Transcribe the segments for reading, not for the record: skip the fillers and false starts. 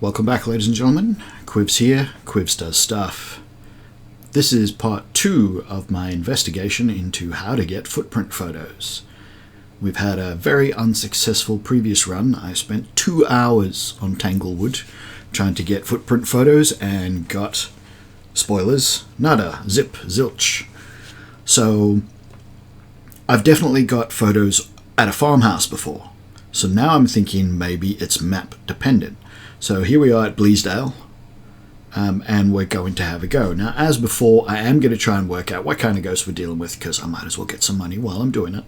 Welcome back, ladies and gentlemen. Quivs here. Quivs does stuff. This is part 2 of my investigation into how to get footprint photos. We've had a very unsuccessful previous run. I spent 2 hours on Tanglewood trying to get footprint photos and got, spoilers, nada, zip, zilch. So I've definitely got photos at a farmhouse before. So now I'm thinking maybe it's map dependent. So here we are at Bleasdale, and we're going to have a go. Now, as before, I am going to try and work out what kind of ghost we're dealing with, because I might as well get some money while I'm doing it,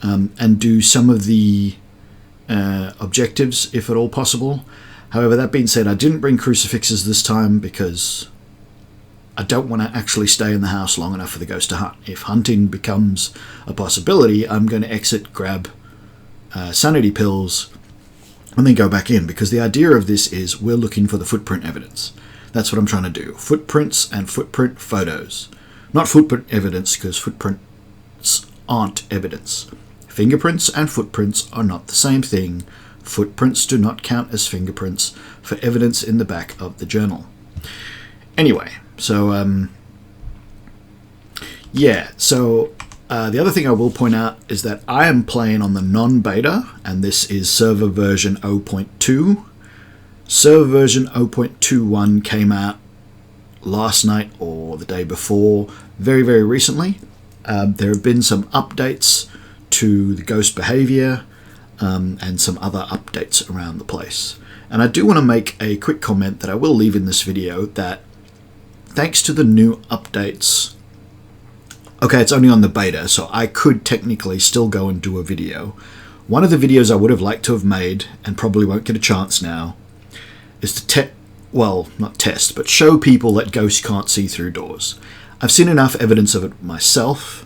and do some of the objectives, if at all possible. However, that being said, I didn't bring crucifixes this time because I don't want to actually stay in the house long enough for the ghost to hunt. If hunting becomes a possibility, I'm going to exit, grab sanity pills, and then go back in, because the idea of this is we're looking for the footprint evidence. That's what I'm trying to do. Footprints and footprint photos. Not footprint evidence, because footprints aren't evidence. Fingerprints and footprints are not the same thing. Footprints do not count as fingerprints for evidence in the back of the journal. Anyway, so the other thing I will point out is that I am playing on the non-beta, and this is server version 0.2. Server version 0.21 came out last night or the day before, very, very recently. There have been some updates to the ghost behavior and some other updates around the place. And I do want to make a quick comment that I will leave in this video, that thanks to the new updates. Okay, it's only on the beta, so I could technically still go and do a video. One of the videos I would have liked to have made, and probably won't get a chance now, is to not test, but show people that ghosts can't see through doors. I've seen enough evidence of it myself,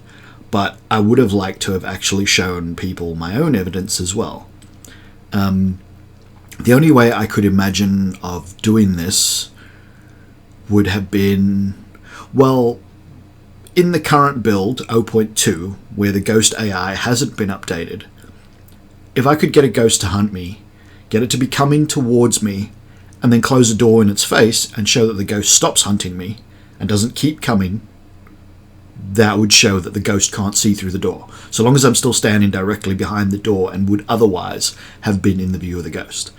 but I would have liked to have actually shown people my own evidence as well. The only way I could imagine of doing this would have been, well, in the current build, 0.2, where the ghost AI hasn't been updated, if I could get a ghost to hunt me, get it to be coming towards me, and then close a door in its face and show that the ghost stops hunting me and doesn't keep coming, that would show that the ghost can't see through the door, so long as I'm still standing directly behind the door and would otherwise have been in the view of the ghost.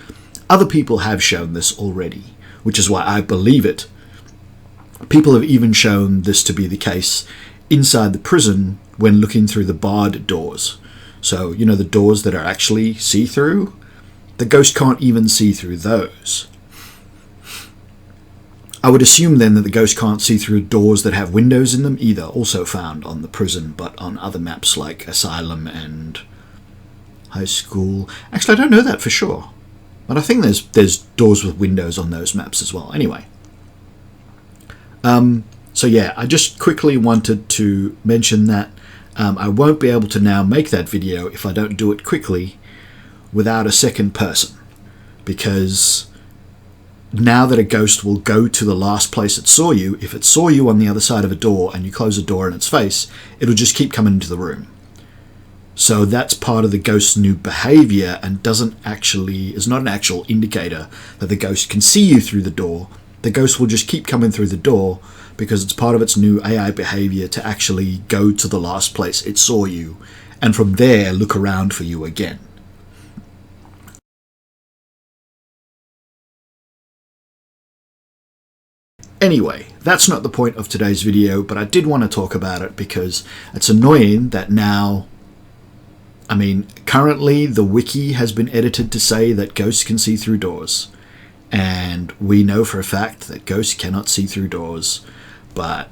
Other people have shown this already, which is why I believe it. People have even shown this to be the case inside the prison when looking through the barred doors. So, you know, the doors that are actually see-through? The ghost can't even see through those. I would assume then that the ghost can't see through doors that have windows in them either, also found on the prison, but on other maps like Asylum and High School. Actually, I don't know that for sure, but I think there's doors with windows on those maps as well. Anyway. So yeah, I just quickly wanted to mention that I won't be able to now make that video if I don't do it quickly without a second person, because now that a ghost will go to the last place it saw you, if it saw you on the other side of a door and you close a door in its face, it'll just keep coming into the room. So that's part of the ghost's new behavior and is not an actual indicator that the ghost can see you through the door. The ghost will just keep coming through the door because it's part of its new AI behavior to actually go to the last place it saw you, and from there look around for you again. Anyway, that's not the point of today's video, but I did want to talk about it because it's annoying that now, currently the wiki has been edited to say that ghosts can see through doors. And we know for a fact that ghosts cannot see through doors, but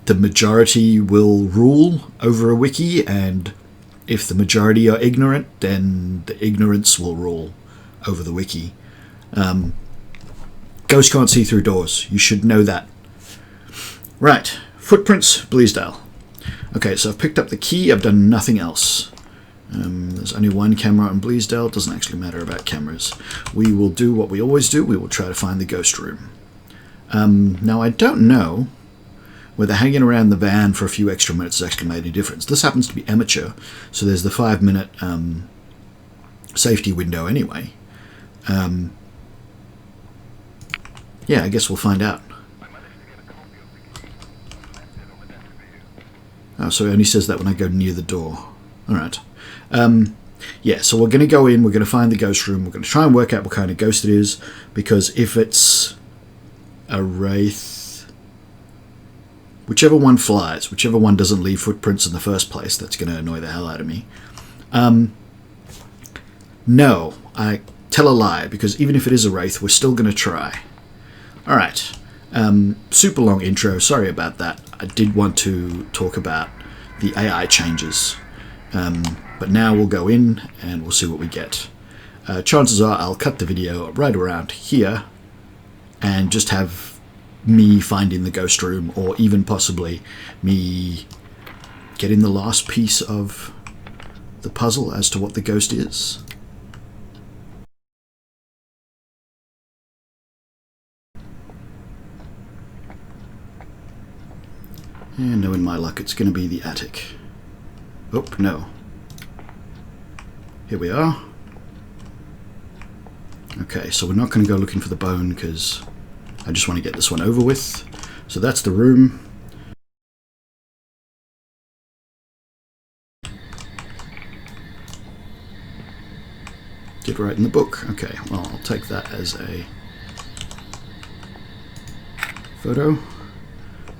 the majority will rule over a wiki, and if the majority are ignorant, then the ignorance will rule over the wiki. Ghosts can't see through doors. You should know that. Right, footprints, Bleasdale. Okay, so I've picked up the key. I've done nothing else. There's only one camera on Bleasdale. It doesn't actually matter about cameras. We will do what we always do. We will try to find the ghost room. Now, I don't know whether hanging around the van for a few extra minutes has actually made any difference. This happens to be amateur, so there's the 5-minute safety window anyway. Yeah, I guess we'll find out. Oh, so it only says that when I go near the door. Alright. Yeah, so we're going to go in, we're going to find the ghost room, we're going to try and work out what kind of ghost it is, because if it's a wraith, whichever one flies, whichever one doesn't leave footprints in the first place, that's going to annoy the hell out of me. No, I tell a lie, because even if it is a wraith, we're still going to try. Alright, super long intro, sorry about that. I did want to talk about the AI changes, but now we'll go in and we'll see what we get. Chances are I'll cut the video right around here and just have me finding the ghost room, or even possibly me getting the last piece of the puzzle as to what the ghost is. And knowing my luck, it's going to be the attic. Oh, no. Here we are. Okay, so we're not going to go looking for the bone because I just want to get this one over with. So that's the room. Did write in the book. Okay, well, I'll take that as a photo.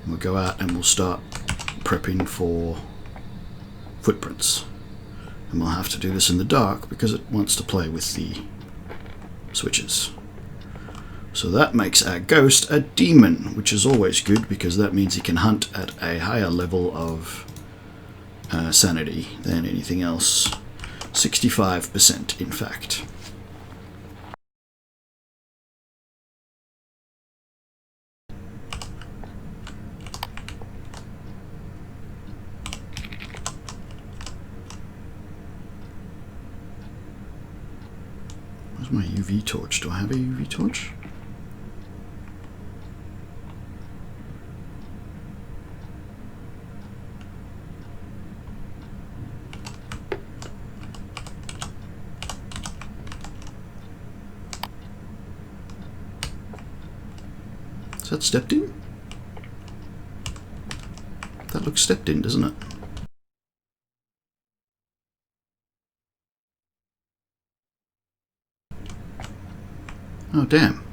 We'll go out and we'll start prepping for footprints. And we'll have to do this in the dark because it wants to play with the switches. So that makes our ghost a demon, which is always good because that means he can hunt at a higher level of sanity than anything else. 65% in fact. Where's my UV torch? Do I have a UV torch? Is that stepped in? That looks stepped in, doesn't it? Oh, damn.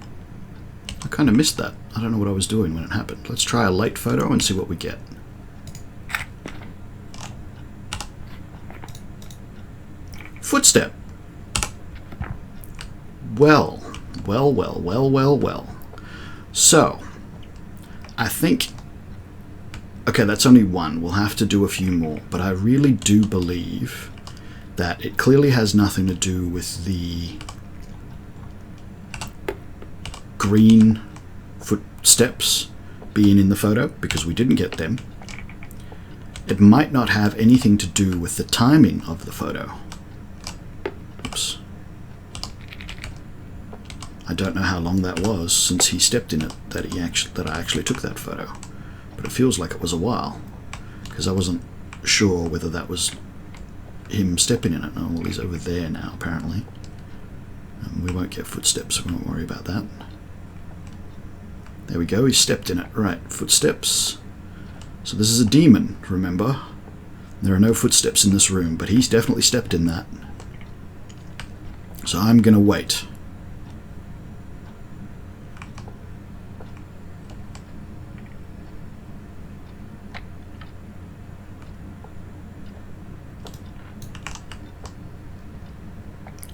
I kind of missed that. I don't know what I was doing when it happened. Let's try a light photo and see what we get. Footstep. Well. So, I think... Okay, that's only one. We'll have to do a few more. But I really do believe that it clearly has nothing to do with the green footsteps being in the photo, because we didn't get them. It might not have anything to do with the timing of the photo. Oops. I don't know how long that was since he stepped in it that I actually took that photo, but it feels like it was a while because I wasn't sure whether that was him stepping in it. Oh, well, he's over there now apparently. We won't get footsteps, so we won't worry about that. There we go, he stepped in it. Right, footsteps. So this is a demon, remember? There are no footsteps in this room, but he's definitely stepped in that. So I'm gonna wait.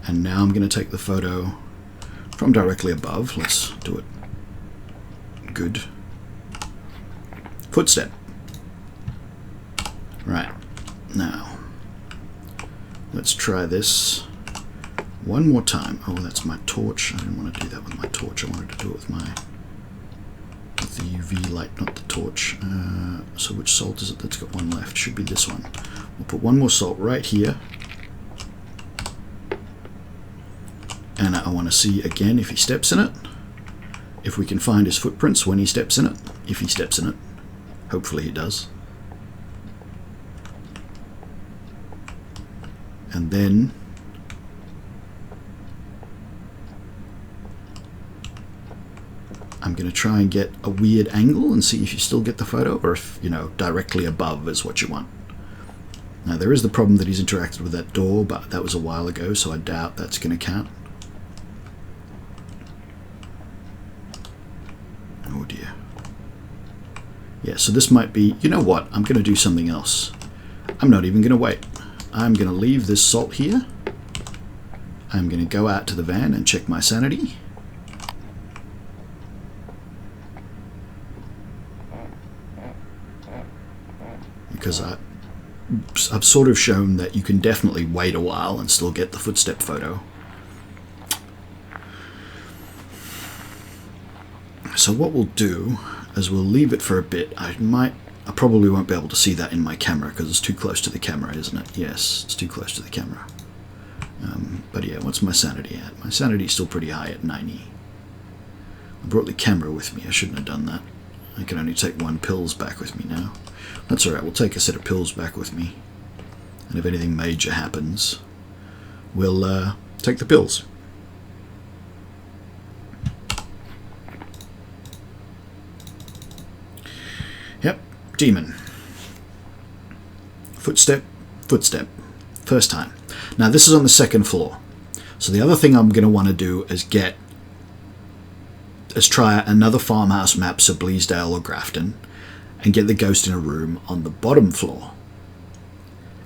And now I'm going to take the photo from directly above. Let's do it. Good. Footstep. Right. Now, let's try this one more time. Oh, that's my torch. I didn't want to do that with my torch. I wanted to do it with the UV light, not the torch. So which salt is it that's got one left? Should be this one. We'll put one more salt right here. And I want to see again if he steps in it. If we can find his footprints when he steps in it. If he steps in it. Hopefully he does. And then I'm going going to try and get a weird angle and see if you still get the photo, or if, you know, directly above is what you want. Now there is the problem that he's interacted with that door, but that was a while ago, so I doubt that's going to count. Oh dear. Yeah, so this might be, you know what, I'm going to do something else. I'm not even going to wait. I'm going to leave this salt here. I'm going to go out to the van and check my sanity. Because I've sort of shown that you can definitely wait a while and still get the footstep photo. So what we'll do is we'll leave it for a bit. I probably won't be able to see that in my camera because it's too close to the camera, isn't it? Yes, it's too close to the camera. But yeah, what's my sanity at? My sanity is still pretty high at 90. I brought the camera with me. I shouldn't have done that. I can only take one pills back with me now. That's alright, we'll take a set of pills back with me. And if anything major happens, we'll take the pills. Yep, demon. Footstep, footstep. First time. Now this is on the second floor. So the other thing I'm going to want to do is try another farmhouse map, so Bleasdale or Grafton, and get the ghost in a room on the bottom floor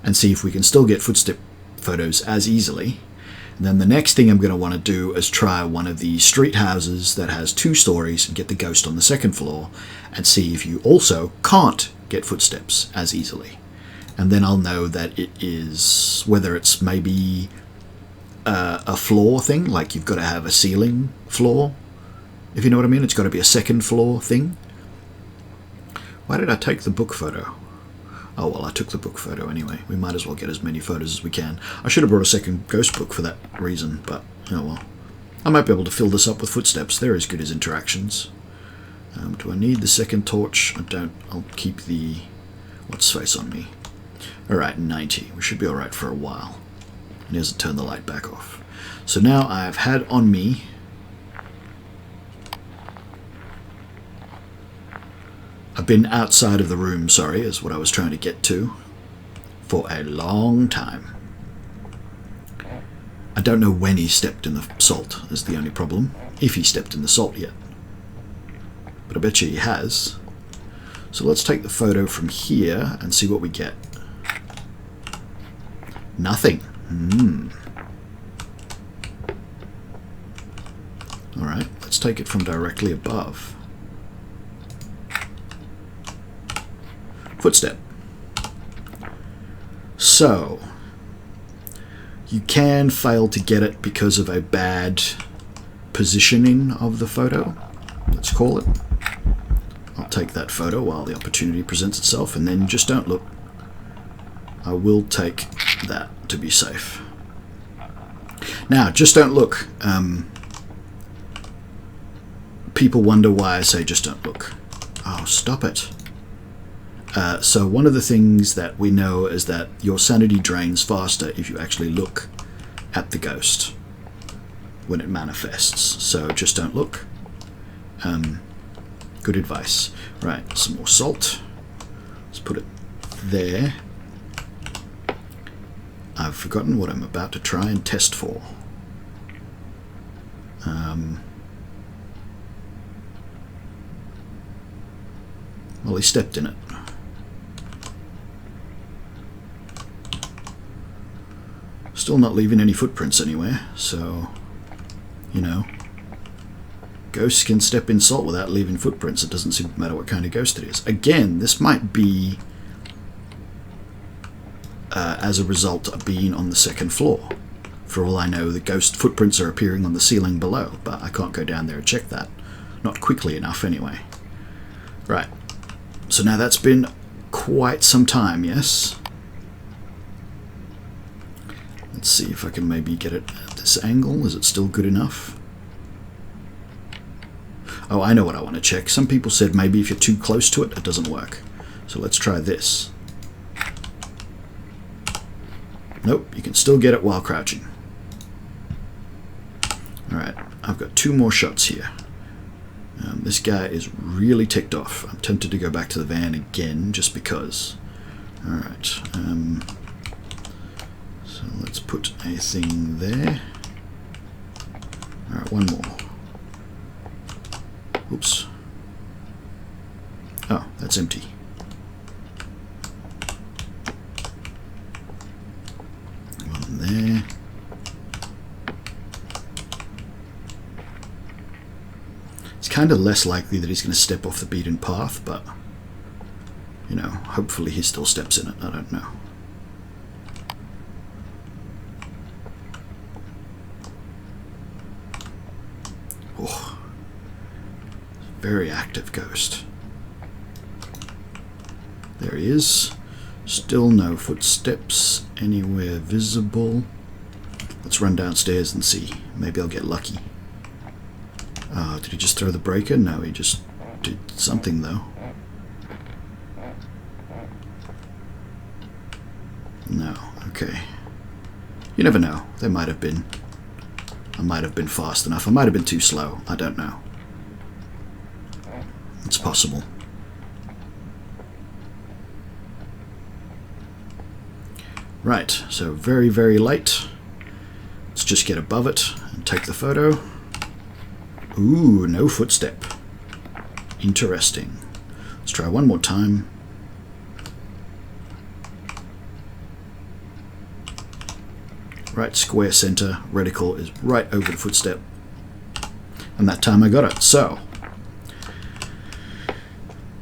and see if we can still get footstep photos as easily. And then the next thing I'm going to want to do is try one of the street houses that has 2 stories and get the ghost on the second floor and see if you also can't get footsteps as easily. And then I'll know that it is, whether it's maybe a floor thing, like you've got to have a ceiling floor, if you know what I mean. It's got to be a second floor thing. Why did I take the book photo? Oh well, I took the book photo anyway. We might as well get as many photos as we can. I should have brought a second ghost book for that reason, but oh well. I might be able to fill this up with footsteps. They're as good as interactions. Do I need the second torch? I don't. I'll keep the what's face on me. Alright, 90. We should be alright for a while. And he hasn't turned the light back off. So now I've had on me I've been outside of the room, sorry, is what I was trying to get to, for a long time. I don't know when he stepped in the salt, is the only problem. If he stepped in the salt yet. But I bet you he has. So let's take the photo from here and see what we get. Nothing. Alright, let's take it from directly above. Footstep. So, you can fail to get it because of a bad positioning of the photo, let's call it. I'll take that photo while the opportunity presents itself, and then just don't look. I will take that to be safe. Now, just don't look. People wonder why I say just don't look. Oh, stop it. So one of the things that we know is that your sanity drains faster if you actually look at the ghost when it manifests. So just don't look. Good advice. Right, some more salt. Let's put it there. I've forgotten what I'm about to try and test for. Well, he stepped in it. Still not leaving any footprints anywhere, so, you know, ghosts can step in salt without leaving footprints. It doesn't seem to matter what kind of ghost it is. Again, this might be as a result of being on the second floor. For all I know, the ghost footprints are appearing on the ceiling below, but I can't go down there and check that. Not quickly enough, anyway. Right. So now that's been quite some time, yes? Let's see if I can maybe get it at this angle. Is it still good enough? Oh, I know what I want to check. Some people said maybe if you're too close to it, it doesn't work. So let's try this. Nope, you can still get it while crouching. Alright, I've got 2 more shots here. This guy is really ticked off. I'm tempted to go back to the van again just because. Alright, so let's put a thing there. Alright, one more. Oops. Oh, that's empty. One there. It's kind of less likely that he's going to step off the beaten path, but, you know, hopefully he still steps in it. I don't know. Oh, very active ghost. There he is. Still no footsteps anywhere visible. Let's run downstairs and see. Maybe I'll get lucky. Did he just throw the breaker? No, he just did something though. No, okay. You never know. There might have been. I might have been fast enough. I might have been too slow. I don't know. It's possible. Right, so very, very late. Let's just get above it and take the photo. Ooh, no footstep. Interesting. Let's try one more time. Right, square center, reticle is right over the footstep. And that time I got it. So,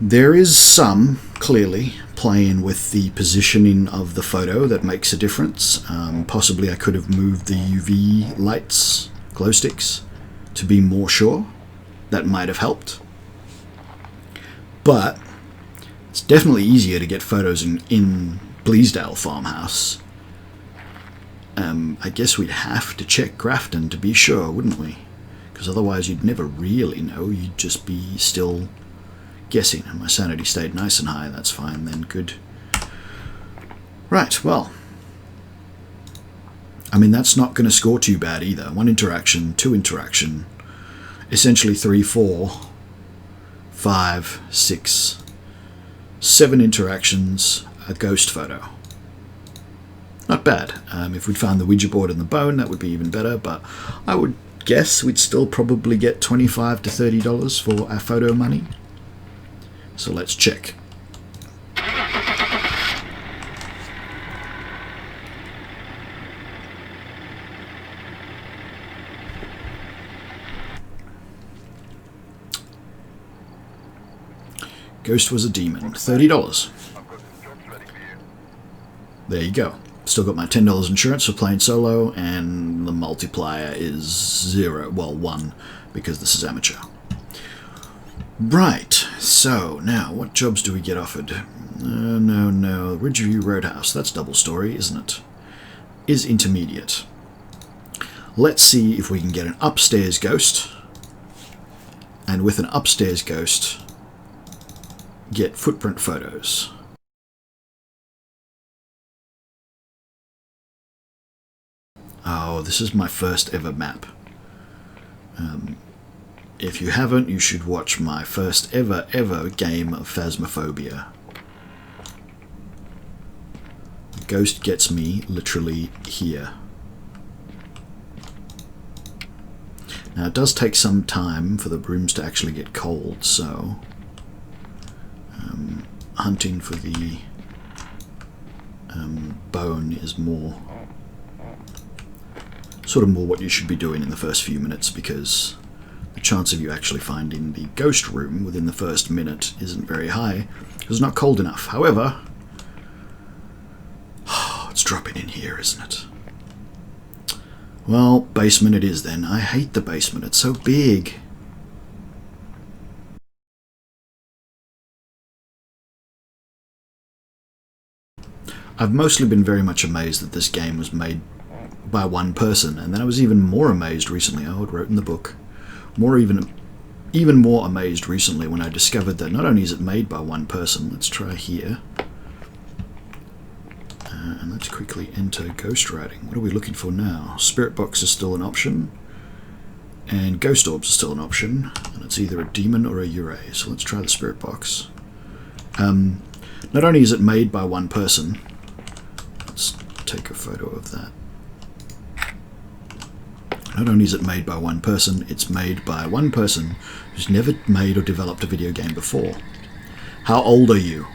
there is some, clearly, playing with the positioning of the photo that makes a difference. Possibly I could have moved the UV lights, glow sticks, to be more sure. That might have helped. But it's definitely easier to get photos in Bleasdale Farmhouse. I guess we'd have to check Grafton to be sure, wouldn't we? Because otherwise you'd never really know. You'd just be still guessing. And my sanity stayed nice and high. That's fine then. Good. Right, well. I mean, that's not going to score too bad either. 1 interaction, 2 interaction. Essentially 3, 4, 5, 6, 7 interactions. A ghost photo. Not bad. If we'd found the Ouija board and the bone, that would be even better, but I would guess we'd still probably get $25 to $30 for our photo money. So let's check. Ghost was a demon. $30. There you go. Still got my $10 insurance for playing solo, and the multiplier is 0. Well, 1, because this is amateur. Right, so now what jobs do we get offered? No. Ridgeview Roadhouse. That's double story, isn't it? Is intermediate. Let's see if we can get an upstairs ghost, and with an upstairs ghost, get footprint photos. Oh, this is my first ever map. If you haven't, you should watch my first ever game of Phasmophobia. The ghost gets me literally here. Now it does take some time for the brooms to actually get cold, so hunting for the bone is more what you should be doing in the first few minutes, because the chance of you actually finding the ghost room within the first minute isn't very high, because it's not cold enough. However, it's dropping in here, isn't it? Well, basement it is then. I hate the basement, it's so big. I've mostly been very much amazed that this game was made by one person, and then I was even more amazed recently. Oh, it wrote in the book. Even more amazed recently when I discovered that not only is it made by one person. Let's try here. And let's quickly enter ghostwriting. What are we looking for now? Spirit box is still an option. And ghost orbs are still an option, and it's either a demon or a Ure. So let's try the spirit box. Not only is it made by one person, let's take a photo of that. Not only is it made by one person, it's made by one person who's never made or developed a video game before. How old are you?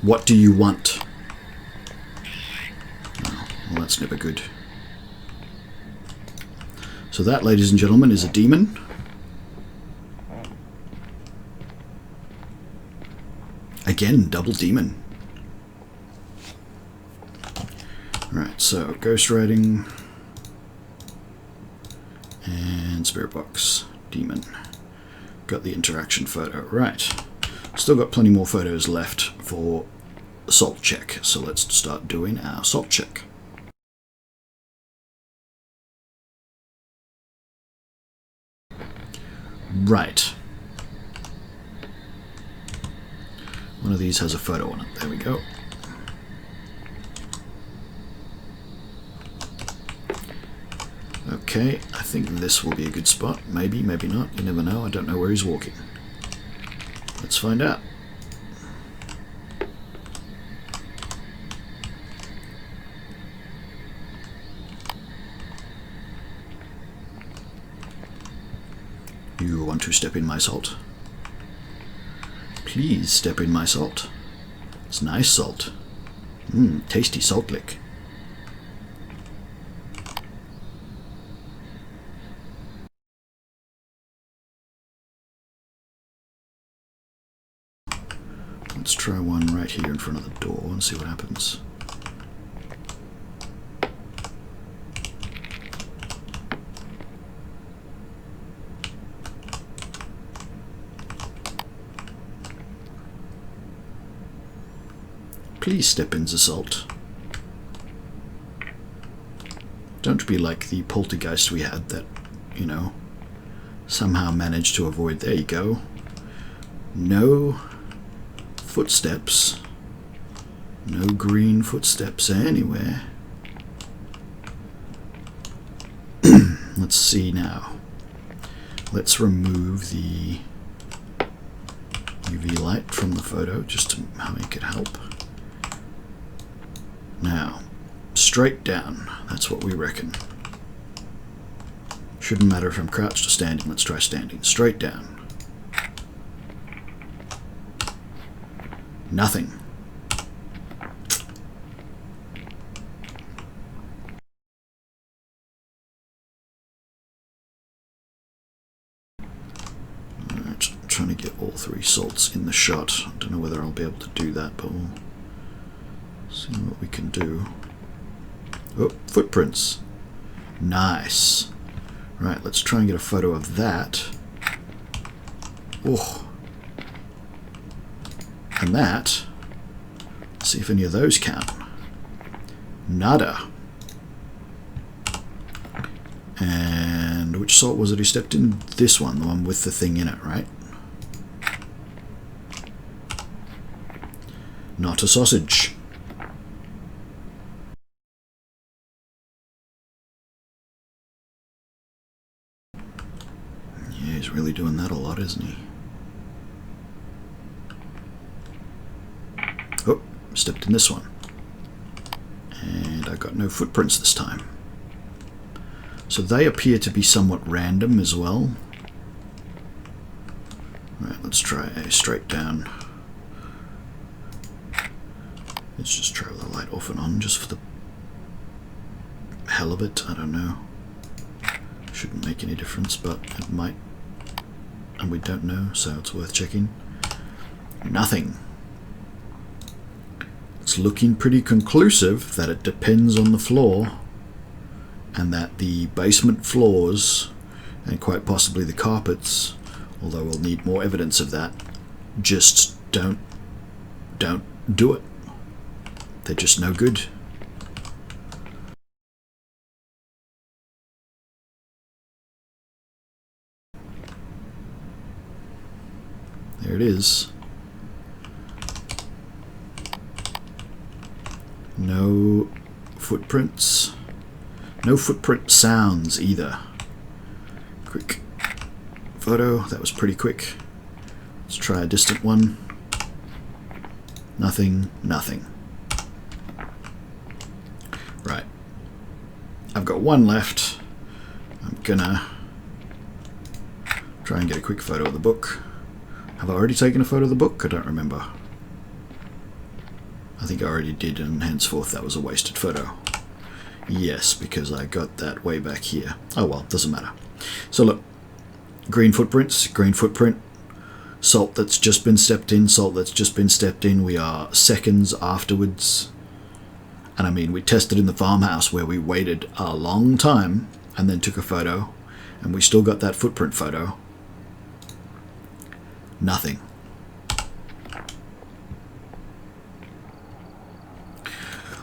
What do you want? Oh, well, that's never good. So that, ladies and gentlemen, is a demon. Again, double demon. Right, so ghost writing and spirit box, demon. Got the interaction photo. Right, still got plenty more photos left for salt check. So let's start doing our salt check. Right. One of these has a photo on it. There we go. Okay, I think this will be a good spot. Maybe, maybe not. You never know. I don't know where he's walking. Let's find out. You want to step in my salt? Please step in my salt. It's nice salt. Tasty salt lick. Let's try one right here in front of the door and see what happens. Please step in the salt. Don't be like the poltergeist we had that, you know, somehow managed to avoid. There you go. No footsteps. No green footsteps anywhere. Let's see now. Let's remove the UV light from the photo just to make it help. Now, straight down. That's what we reckon. Shouldn't matter if I'm crouched or standing. Let's try standing. Straight down. Nothing. Alright, I'm trying to get all three salts in the shot. I don't know whether I'll be able to do that, but we'll see what we can do. Oh, footprints. Nice. Right, let's try and get a photo of that. Oh. And that. Let's see if any of those count. Nada. And which salt was it who stepped in? This one, the one with the thing in it, right? Not a sausage. Yeah, he's really doing that a lot, isn't he? Oh, stepped in this one. And I got no footprints this time. So they appear to be somewhat random as well. Right, let's try a straight down. Let's just try the light off and on just for the hell of it. I don't know. Shouldn't make any difference, but it might. And we don't know, so it's worth checking. Nothing. It's looking pretty conclusive that it depends on the floor, and that the basement floors, and quite possibly the carpets, although we'll need more evidence of that, just don't do it. They're just no good. There it is. No footprints. No footprint sounds either. Quick photo. That was pretty quick. Let's try a distant one. Nothing, nothing. Right. I've got one left. I'm gonna try and get a quick photo of the book. Have I already taken a photo of the book? I don't remember. I think I already did, and henceforth that was a wasted photo. Yes, because I got that way back here. Oh well, doesn't matter. So look, green footprints, green footprint, salt that's just been stepped in, salt that's just been stepped in. We are seconds afterwards. And I mean, we tested in the farmhouse where we waited a long time and then took a photo, and we still got that footprint photo. Nothing.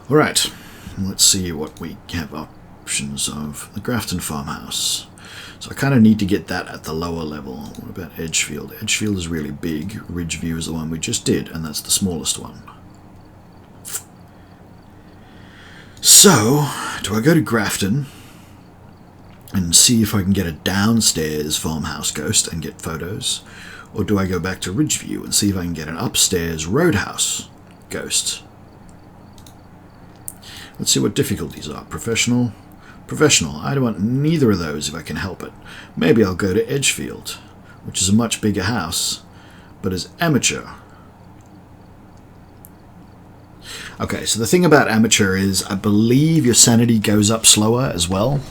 Alright, let's see what we have options of. The Grafton farmhouse. So I kind of need to get that at the lower level. What about Edgefield? Edgefield is really big. Ridgeview is the one we just did, and that's the smallest one. So, do I go to Grafton and see if I can get a downstairs farmhouse ghost and get photos? Or do I go back to Ridgeview and see if I can get an upstairs roadhouse ghost? Let's see what difficulties are. Professional. Professional. I don't want neither of those if I can help it. Maybe I'll go to Edgefield, which is a much bigger house, but is amateur. Okay, so the thing about amateur is I believe your sanity goes up slower as well,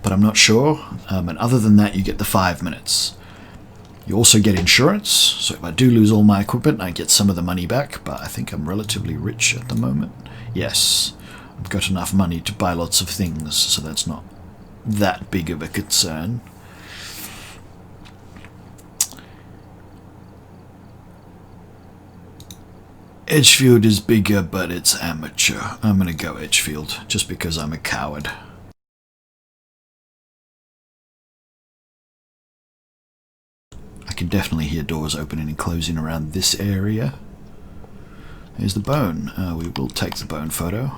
but I'm not sure. And other than that, you get the 5 minutes. You also get insurance, so if I do lose all my equipment, I get some of the money back, but I think I'm relatively rich at the moment. Yes, I've got enough money to buy lots of things, so that's not that big of a concern. Edgefield is bigger, but it's amateur. I'm going to go Edgefield, just because I'm a coward. I can definitely hear doors opening and closing around this area. Here's the bone. We will take the bone photo.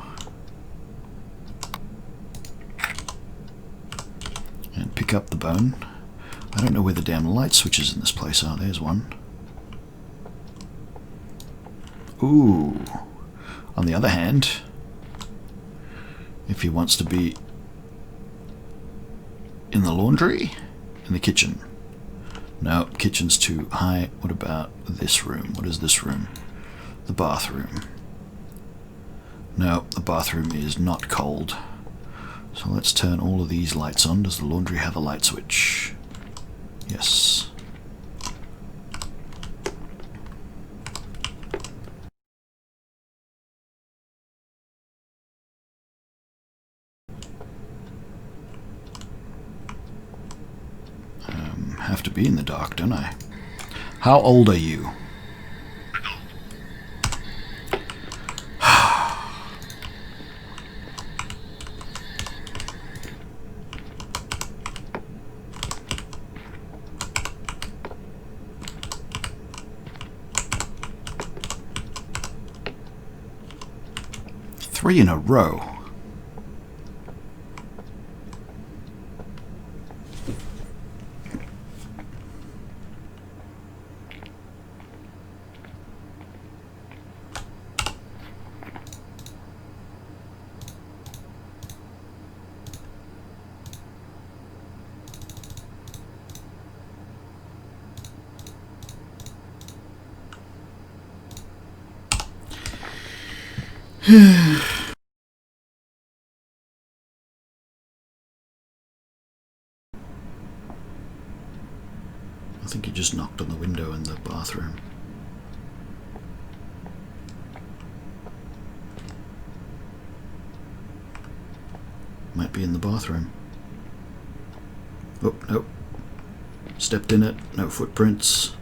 And pick up the bone. I don't know where the damn light switches in this place are. There's one. Ooh. On the other hand, if he wants to be in the laundry, in the kitchen. No, kitchen's too high. What about this room? What is this room? The bathroom. No, the bathroom is not cold. So let's turn all of these lights on. Does the laundry have a light switch? Yes. Have to be in the dark, don't I? How old are you? Three in a row. I think he just knocked on the window in the bathroom. Might be in the bathroom. Oh, nope. Stepped in it, no footprints.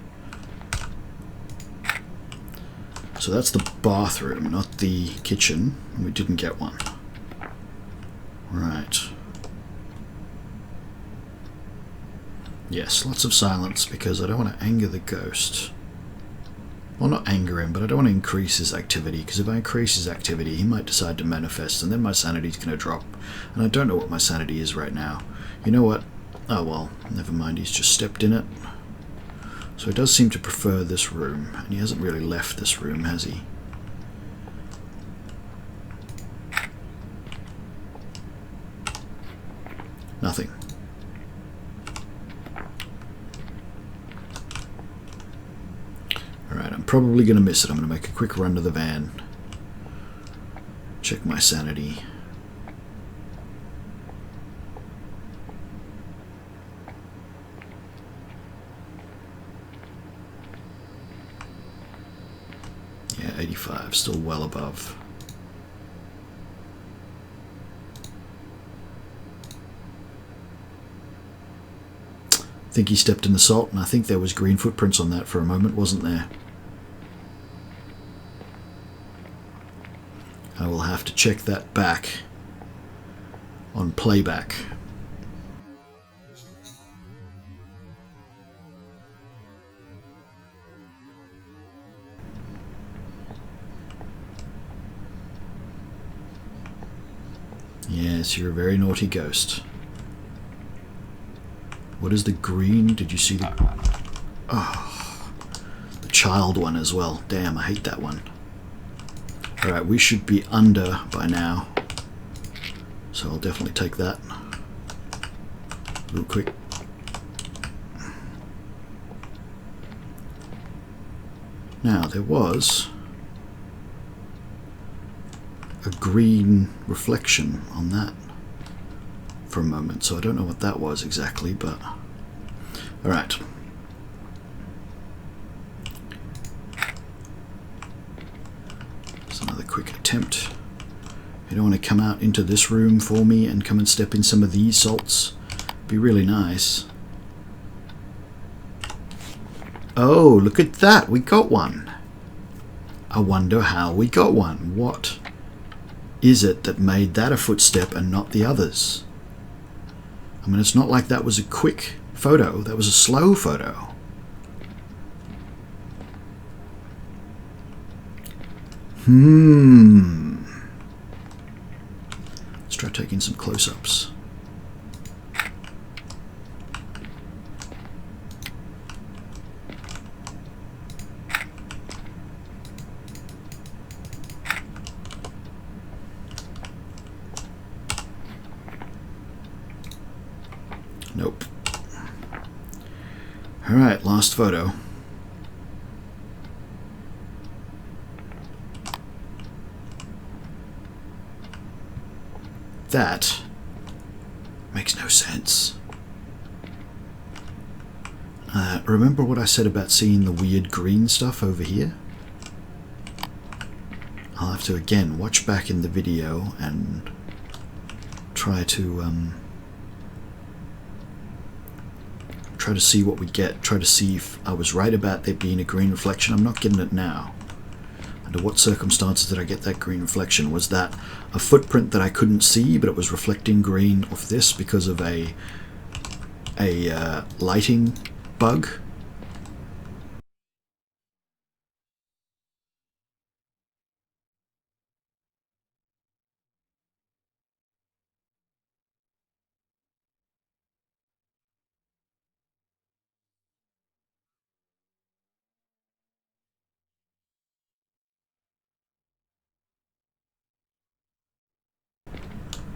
So that's the bathroom, not the kitchen. We didn't get one. Right. Yes, lots of silence because I don't want to anger the ghost. well, not anger him, but I don't want to increase his activity, because if I increase his activity, he might decide to manifest, and then my sanity's going to drop. And I don't know what my sanity is right now. You know what? Oh well, never mind, he's just stepped in it. So he does seem to prefer this room, and he hasn't really left this room, has he? Nothing. Alright, I'm probably going to miss it. I'm going to make a quick run to the van. Check my sanity. Yeah, 85, still well above. I think he stepped in the salt, and I think there was green footprints on that for a moment, wasn't there? I will have to check that back on playback. Yes, you're a very naughty ghost. What is the green? Did you see the... Oh, the child one as well. Damn, I hate that one. Alright, we should be under by now. So I'll definitely take that. Real quick. Now, there was a green reflection on that for a moment, so I don't know what that was exactly, but... Alright. It's another quick attempt. You don't want to come out into this room for me and come and step in some of these salts? Be really nice. Oh, look at that! We got one! I wonder how we got one. What is it that made that a footstep and not the others? I mean, it's not like that was a quick photo. That was a slow photo. Let's try taking some close-ups. Nope. Alright, last photo. That makes no sense. Remember what I said about seeing the weird green stuff over here? I'll have to again watch back in the video and try to see what we get. Try to see if I was right about there being a green reflection. I'm not getting it now. Under what circumstances did I get that green reflection? Was that a footprint that I couldn't see, but it was reflecting green off this because of a lighting bug?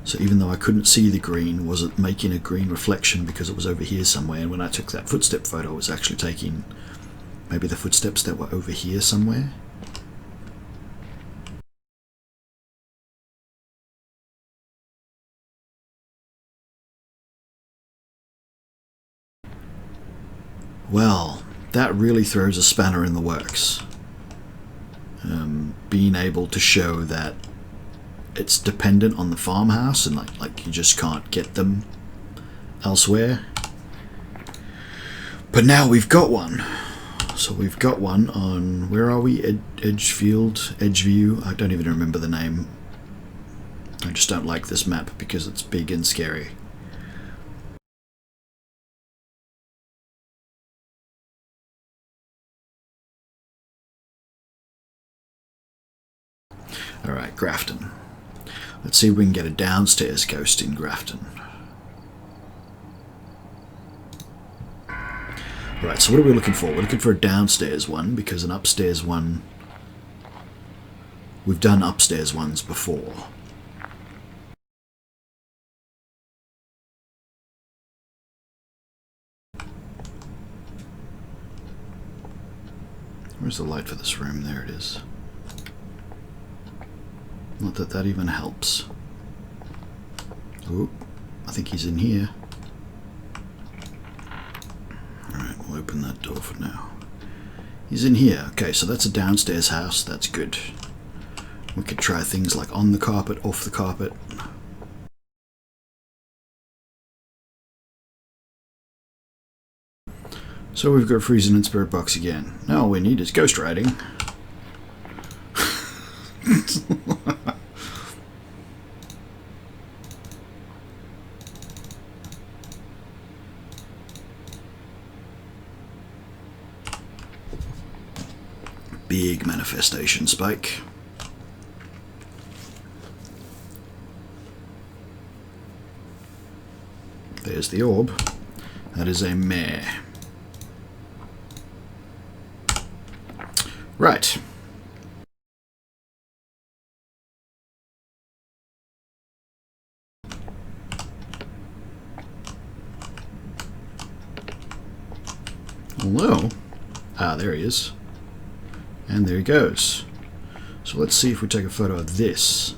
So even though I couldn't see the green, was it making a green reflection because it was over here somewhere? And when I took that footstep photo, it was actually taking maybe the footsteps that were over here somewhere? Well, that really throws a spanner in the works. Being able to show that it's dependent on the farmhouse and like you just can't get them elsewhere. But now we've got one. So we've got one on, where are we? Edgeview? I don't even remember the name. I just don't like this map because it's big and scary. Alright, Grafton. Let's see if we can get a downstairs ghost in Grafton. Alright, so what are we looking for? We're looking for a downstairs one, because an upstairs one... We've done upstairs ones before. Where's the light for this room? There it is. Not that that even helps. Oop, I think he's in here. Alright, we'll open that door for now. He's in here. Okay, so that's a downstairs house. That's good. We could try things like on the carpet, off the carpet. So we've got Freezing and Spirit Box again. Now all we need is ghost writing. Big manifestation spike. There's the orb. That is a mare. Right. Hello. Ah, there he is. And there he goes. So let's see if we take a photo of this.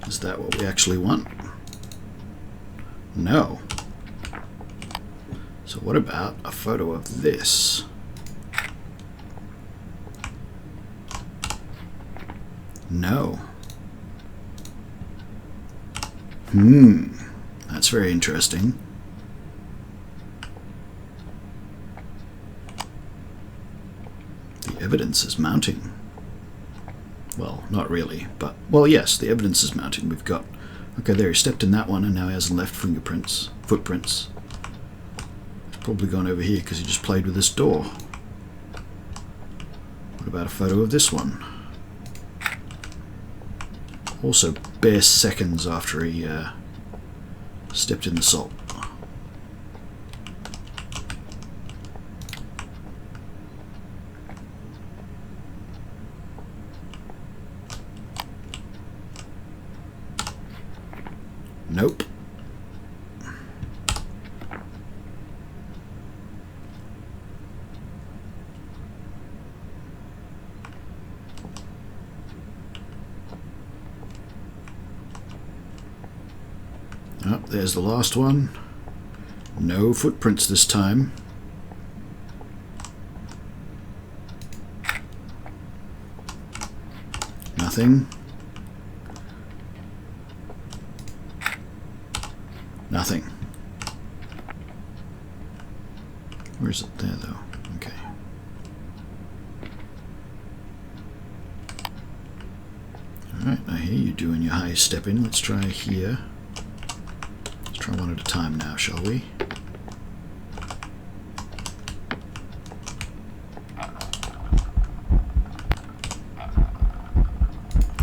Is that what we actually want? No. So what about a photo of this? No. That's very interesting. The evidence is mounting. Well, not really, but... Well, yes, the evidence is mounting. We've got... Okay, there, he stepped in that one, and now he has left footprints. He's probably gone over here because he just played with this door. What about a photo of this one? Also, bare seconds after he stepped in the salt. Nope. Oh, there's the last one. No footprints this time. Nothing. Nothing. Where is it? There, though. Okay. Alright, I hear you doing your high stepping. Let's try here. Let's try one at a time now, shall we?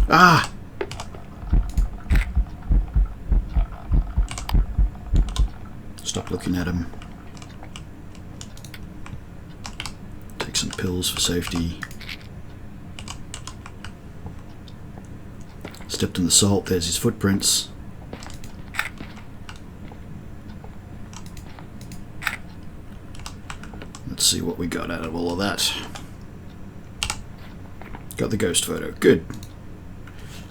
Ah! Stop looking at him. Take some pills for safety. Stepped in the salt, there's his footprints. Let's see what we got out of all of that. Got the ghost photo. Good.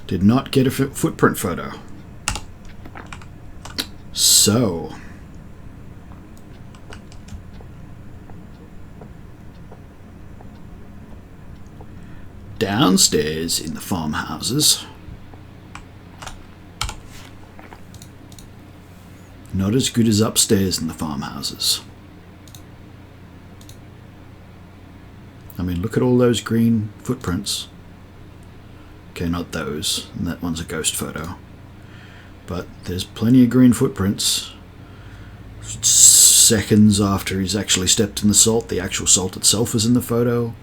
Did not get a footprint photo. So... downstairs in the farmhouses, not as good as upstairs in the farmhouses. I mean, look at all those green footprints. Okay, not those, and that one's a ghost photo. But there's plenty of green footprints. seconds after he's actually stepped in the salt. The actual salt itself is in the photo.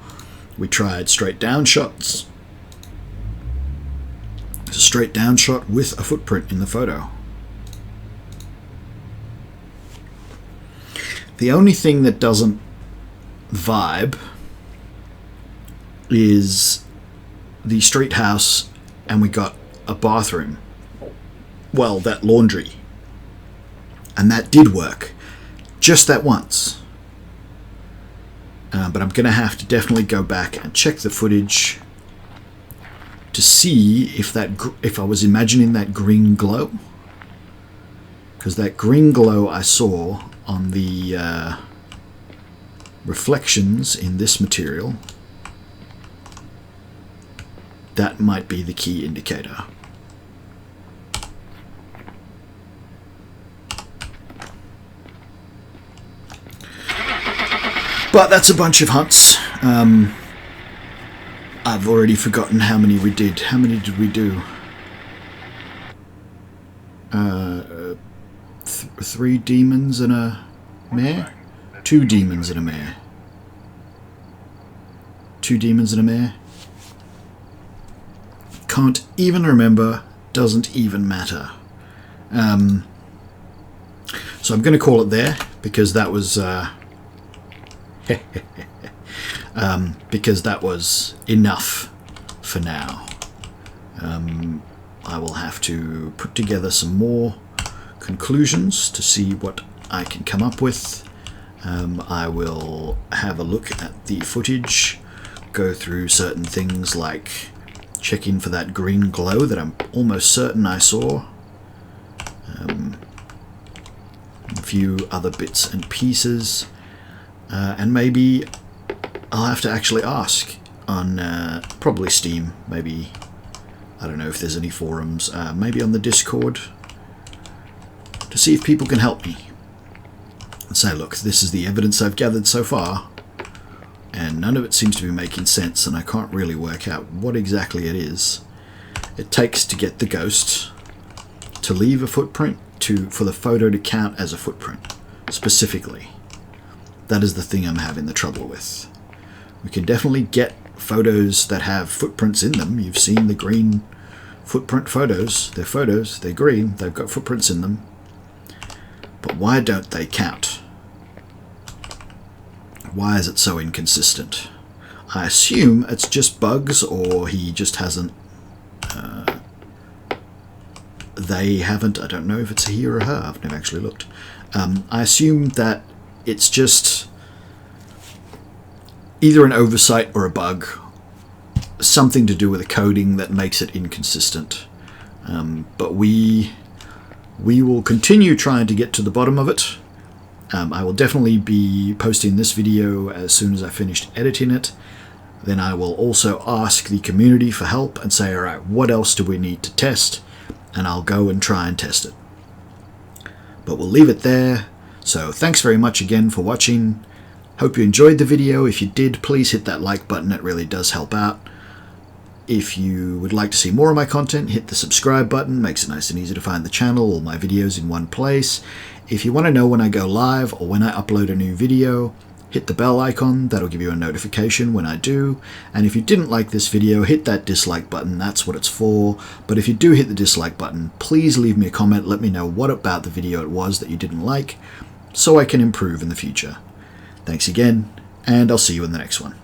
We tried straight down shots. It's a straight down shot with a footprint in the photo. The only thing that doesn't vibe is the street house, and we got a bathroom. Well, that laundry. And that did work. Just that once. But I'm going to have to definitely go back and check the footage to see if I was imagining that green glow. Because that green glow I saw on the reflections in this material, that might be the key indicator. But that's a bunch of hunts. I've already forgotten how many we did. How many did we do? 3 demons and a mare? 2 demons and a mare. 2 demons and a mare? Can't even remember. Doesn't even matter. So I'm going to call it there, because that was... because that was enough for now. I will have to put together some more conclusions to see what I can come up with. I will have a look at the footage, go through certain things like checking for that green glow that I'm almost certain I saw. A few other bits and pieces. And maybe I'll have to actually ask on probably Steam, maybe, I don't know if there's any forums, maybe on the Discord, to see if people can help me and say, look, this is the evidence I've gathered so far, and none of it seems to be making sense, and I can't really work out what exactly it is it takes to get the ghost to leave a footprint, for the photo to count as a footprint, specifically. That is the thing I'm having the trouble with. We can definitely get photos that have footprints in them. You've seen the green footprint photos. They're photos, they're green, they've got footprints in them. But why don't they count? Why is it so inconsistent? I assume it's just bugs, or he just hasn't... they haven't... I don't know if it's a he or a her. I've never actually looked. I assume that it's just either an oversight or a bug, something to do with the coding that makes it inconsistent. But we will continue trying to get to the bottom of it. I will definitely be posting this video as soon as I finished editing it. Then I will also ask the community for help and say, alright, what else do we need to test? And I'll go and try and test it. But we'll leave it there. So thanks very much again for watching. Hope you enjoyed the video. If you did, please hit that like button. It really does help out. If you would like to see more of my content, hit the subscribe button. Makes it nice and easy to find the channel, all my videos in one place. If you want to know when I go live or when I upload a new video, hit the bell icon. That'll give you a notification when I do. And if you didn't like this video, hit that dislike button. That's what it's for. But if you do hit the dislike button, please leave me a comment. Let me know what about the video it was that you didn't like, so I can improve in the future. Thanks again, and I'll see you in the next one.